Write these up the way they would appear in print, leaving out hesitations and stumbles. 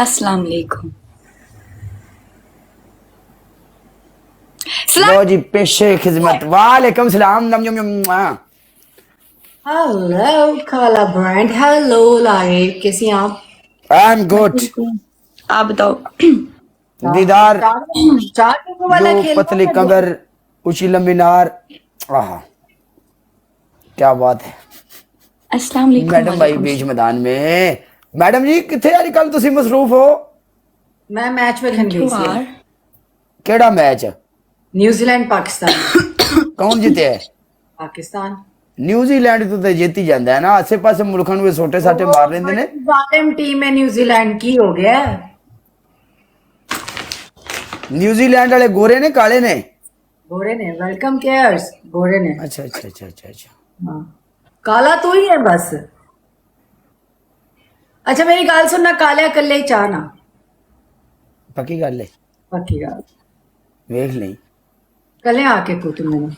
अस्सलाम वालेकुम। लो जी पेशे खिदमत वालेकुम सलाम नम नम नम। हेलो काला ब्रांड, हेलो लाइक, कैसी हैं आप? आई एम मैं गुड। ठीक हूँ, आप बताओ। दीदार चार चार लोगों वाला दो खेलना पतली है कमर ऊंची लंबी नार। आहा क्या बात है। अस्सलाम वालेकुम। मैडम भाई वालेकुम बीच सलाम। मैदान में। मैडम जी किथे अज कल तुसी मसरूफ हो? मैं मैच में थैंक गई यू सी। यार। केड़ा मैच? न्यूजीलैंड पाकिस्तान। कौन जीते है? पाकिस्तान। न्यूजीलैंड तो जीत ही जाता है ना, आसे पासे मुल्कों में सोटे साटे ओह, मार लेंदे ने। बड़ी जालिम टीम है न्यूजीलैंड की, हो गया है। न्यूजीलैंड वाले गोरे ने काले ने? गोरे ने वेलकम केयर्स, गोरे ने। अच्छा अच्छा अच्छा अच्छा अच्छा। हाँ, काला तो ही है बस। अच्छा मेरी गाल सुनना, काले कल्ले ही चाह ना। पक्की गल है, पक्की गाल। वेख नहीं। कल्ले आके को तुम मैंने।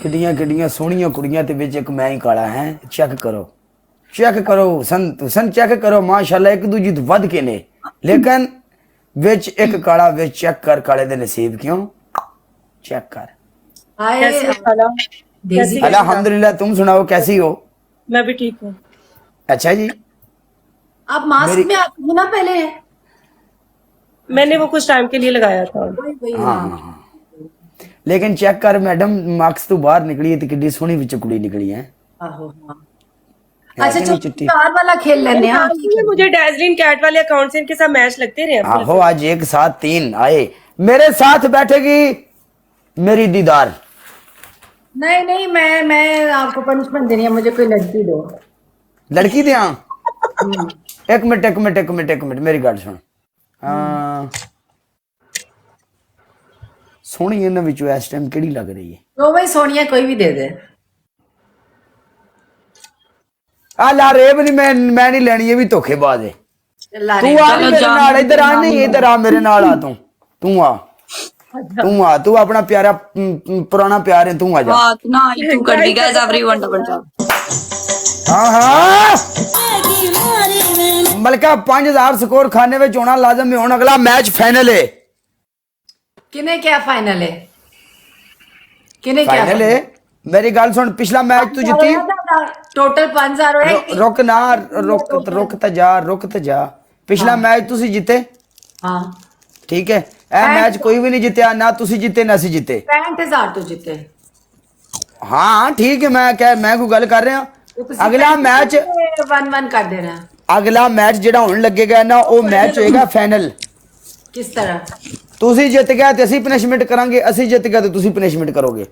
किड्डियां किड्डियां सोहणियां कुड़ियां ते विच एक मैं ही काला है। चेक करो सन चेक करो, माशाल्लाह एक दूजी तो वध के ने, लेकिन विच एक काला। विच चेक कर काले दे नसीब क्यों, चेक कर। हाय कैसी हो खाला? डेजी। कैसी? अल्हम्दुलिल्लाह, तुम सुनाओ कैसी हो? मैं भी ठीक हूँ। अच्छा जी। आप मास्क मेरी में आते थे ना पहले? मैंने वो कुछ टाइम के लिए लगाया था। वही वही, हाँ हाँ। हाँ हाँ, लेकिन चेक कर मैडम, मार्क्स तो बाहर निकली है तो किड्डी सोहनी विच कुड़ी निकली है। आहो, हाँ। है अच्छा कि चलो नहीं चिट्टी? चार वाला खेल लेने हैं। ये मुझे डैजलिन कैट वाले अकाउंट से इनके साथ मैच लगते रहे हैं। आहो आज एक साथ तीन आए। मेरे साथ बैठेगी मेरी दीदार। नहीं नहीं, मैं आपको पनिशमेंट देनी है, मुझे कोई लड़की दो। लड़की दिया? हम्म, एक मिनट मेरी गल सुन। सोहनी इन्हां विचों इस टाइम किहड़ी लग रही है? तो भाई सोनिया कोई भी दे दे। आ ला रेब नहीं, मैं नहीं लेनी, ये भी धोखेबाज है। चला तू रे आ चलो नहीं मेरे जान नाल, इधर आ, नाम नहीं लो। इधर आ मेरे नाल आ। तू अपना प्यारा पुराना प्यार है, तू आ जा। बात ना आई तू कर दी गाइस, एवरीवन डबल टैप। हाँ हाँ मलका 5000 स्कोर खाने में होना लाजम है। हुण अगला मैच फाइनल है। किने क्या फाइनल है? किने क्या फाइनल है, मेरी गल सुन। पिछला मैच तू जीती। टोटल 5000 है। रुक ना, रुक तो जा। पिछला हाँ। मैच तुसी जीते, हाँ, ठीक है। ए मैच कोई भी नहीं जीतया, ना तुसी जीते ना असी जीते। 65,000 तो जीते। हाँ ठीक है, मैं कोई गल कर रहा। अगला मैच 1-1 कर दे रहे हैं। अगला मैच जेड़ा होने लगेगा ना, वो मैच होएगा फाइनल। किस तरह? तुसी जित गया तो असी पनिशमेंट करांगे, असी जित गया तो तुसी पनिशमेंट करोगे।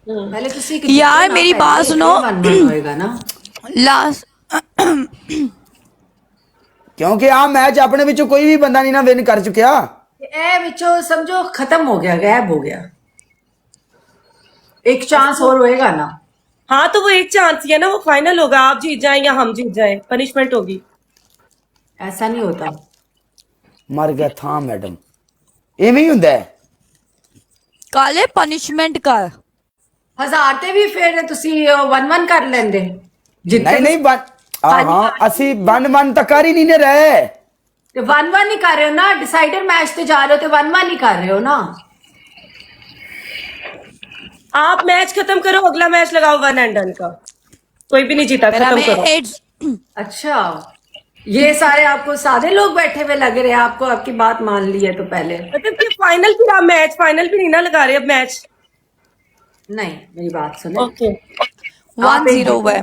पहले किसी यार मेरी बात सुनो। 1-1 होएगा ना। लास्ट क्योंकि आ मैच अपने विचों कोई भी बंदा नहीं ना विन कर चुकिया। ए विचो समझो खत्म हो गया, गायब हो गया। एक चांस और होएगा ना। हाँ तो वो एक चांस ही है ना, वो फाइनल होगा। आप जीत जाएं या हम जीत जाएं, पनिशमेंट होगी। ऐसा नहीं होता। मर गया था मैडम, इवें ही हुंदा है। काले पनिशमेंट कर। 1000 ते भी फिर तुसी 1-1 कर लेंदे। नहीं बन। हाँ असी बन तो कर ही नहीं ने रहे। 1-1 नहीं कर रहे हो ना, डिसाइडर मैच ते जा रहे हो तो 1-1 नहीं कर रहे हो ना। आप मैच खत्म करो, अगला मैच लगाओ 1 एंड डन का। कोई भी नहीं जीता, मेरा खत्म में करो। 8 अच्छा, ये सारे आपको सादे लोग बैठे हुए लग रहे हैं। आपको आपकी बात मान ली है तो पहले मतलब कि फाइनल फिर आप मैच फाइनल भी नहीं ना लगा रहे अब मैच। नहीं, मेरी बात सुने। ओके आप एक 1-0 हुआ है।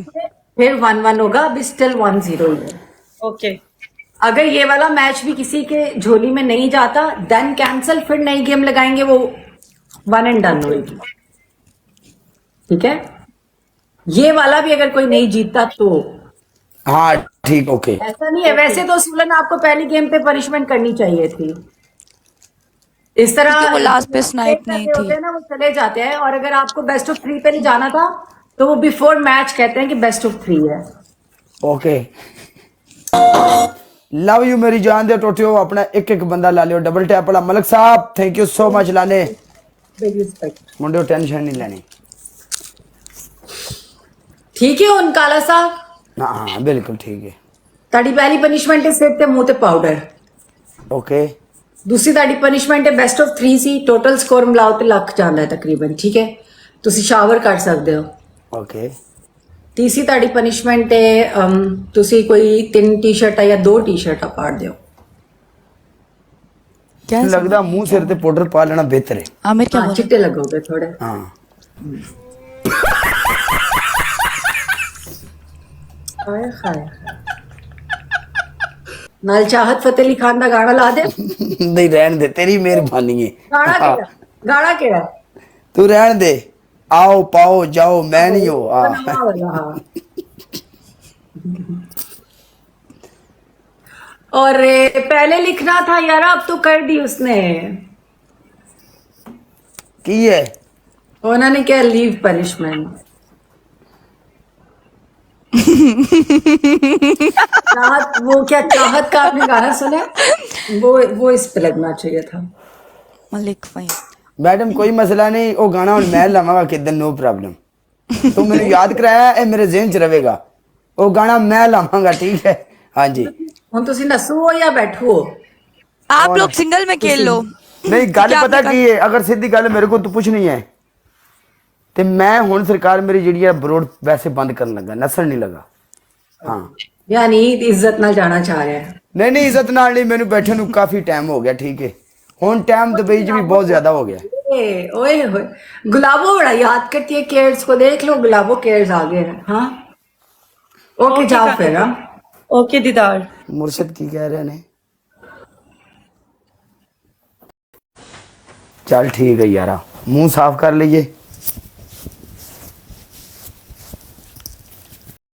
फिर 1-1 होगा, अभी स्टिल 1-0 ही है। ओके। अगर ये वाला मैच भी किसी के झोली में नहीं जाता, देन कैंसल, फिर नई गेम लगाएंगे, वो 1 एंड डन होगी। ठीक है, ये वाला भी अगर कोई नहीं जीतता तो हाँ ठीक, ओके। ऐसा नहीं है। वैसे तो सुलन आपको पहली गेम पे पनिशमेंट करनी चाहिए थी। इस तरह क्योंकि वो लास्ट पे स्नाइप करने नहीं होते थी। हैं ना, वो चले जाते हैं। और अगर आपको बेस्ट ऑफ 3 पे नहीं जाना था तो वो बिफोर मैच कहते हैं कि बेस्ट ऑफ 3 है। ओके लव यू मेरी जान दे टोटियो। अपना एक एक बंदा ला लियो। डबल टैप वाला मलक साहब, थैंक यू सो मच लाले। Big respect. मुंडे टेंशन नहीं लेनी। ठीक है उन काला साहब। हाँ हाँ बिल्कुल ठीक है। ਤੁਹਾਡੀ ਪਹਿਲੀ ਪਨਿਸ਼ਮੈਂਟ ਹੈ ਸਿਰ ਤੇ ਮੂੰਹ ਤੇ ਪਾਊਡਰ। ओके ਦੂਸਰੀ ਤੁਹਾਡੀ ਪਨਿਸ਼ਮੈਂਟ ਹੈ best of 3 C, total score ਮਿਲਾਓ ਤੇ ਲੱਖ ਜਾਂਦਾ ਹੈ ਤਕਰੀਬਨ, ਠੀਕ ਹੈ। ਤੁਸੀਂ ਸ਼ਾਵਰ ਕਰ ਸਕਦੇ ਹੋ। ओके ਤੀਸਰੀ ਤੁਹਾਡੀ ਪਨਿਸ਼ਮੈਂਟ ਹੈ ਤੁਸੀਂ ਕੋਈ 3 ਟੀ-ਸ਼ਰਟਾਂ ਜਾਂ 2 ਟੀ-ਸ਼ਰਟਾਂ ਪਾੜ ਦਿਓ। क्या है लगता मुंह सिर ते पाउडर पा लेना बेहतर है। आमिर क्या हाँ, बोल चिट्टे लगोगे थोड़े। हाँ हाय हाय नाल चाहत फतेह अली खान का गाना ला दे। नहीं रहने दे, तेरी मेहरबानी है। गाना हाँ, केड़ा गाना केड़ा तू रहने दे। आओ पाओ जाओ मैं नहीं हो नवा वाला, हाँ। और पहले लिखना था यार, अब तो कर दी उसने। की है उन्होंने क्या लीव पनिशमेंट। चाहत वो क्या चाहत का आपने गाना सुना है? वो इस पे लगना चाहिए था। मलिक भाई मैडम कोई मसला नहीं, वो गाना हुन मैं लावांगा किदन, नो प्रॉब्लम। तू मैंने याद कराया, ए मेरे ज़हन च रहेगा। वो गाना मैं लावांगा, ठीक है। हाँ जी ਹੁਣ ਤੁਸੀਂ ਨਸੋ ਜਾਂ ਬੈਠੋ? आप लोग सिंगल में खेल लो। नहीं गल क्या पता आपने की है, अगर सीधी गल मेरे को तो पुछनी है ਤੇ ਮੈਂ ਹੁਣ ਸਰਕਾਰ ਮੇਰੀ ਜਿਹੜੀ ਹੈ ਬਰੋਡ ਵੈਸੇ ਬੰਦ ਕਰਨ ਲੱਗਾ, ਨਸਲ ਨਹੀਂ ਲਗਾ। ਹਾਂ ਯਾਨੀ ਇੱਜ਼ਤ ਨਾਲ ਜਾਣਾ ਚਾਹ ਰਿਹਾ ਹੈ। ਨਹੀਂ ਨਹੀਂ ਇੱਜ਼ਤ ਨਾਲ ਨਹੀਂ, ਮੈਨੂੰ ਬੈਠੇ ਨੂੰ ਕਾਫੀ ਟਾਈਮ ਹੋ ਗਿਆ, ਠੀਕ ਹੈ। ਹੁਣ ਟਾਈਮ ਦੁਬਈ 'ਚ ਵੀ ਬਹੁਤ ਜ਼ਿਆਦਾ ਹੋ ਗਿਆ। ओए होए गुलाबो बड़ा याद करती है केयर्स को, देख लो गुलाबो केयर्स आ गए हैं। हाँ ओके जाओ फिर। हाँ ओके दीदार। मुर्शिद की कह रहे ने, चल ठीक है यारा, मुंह साफ कर लीजिए।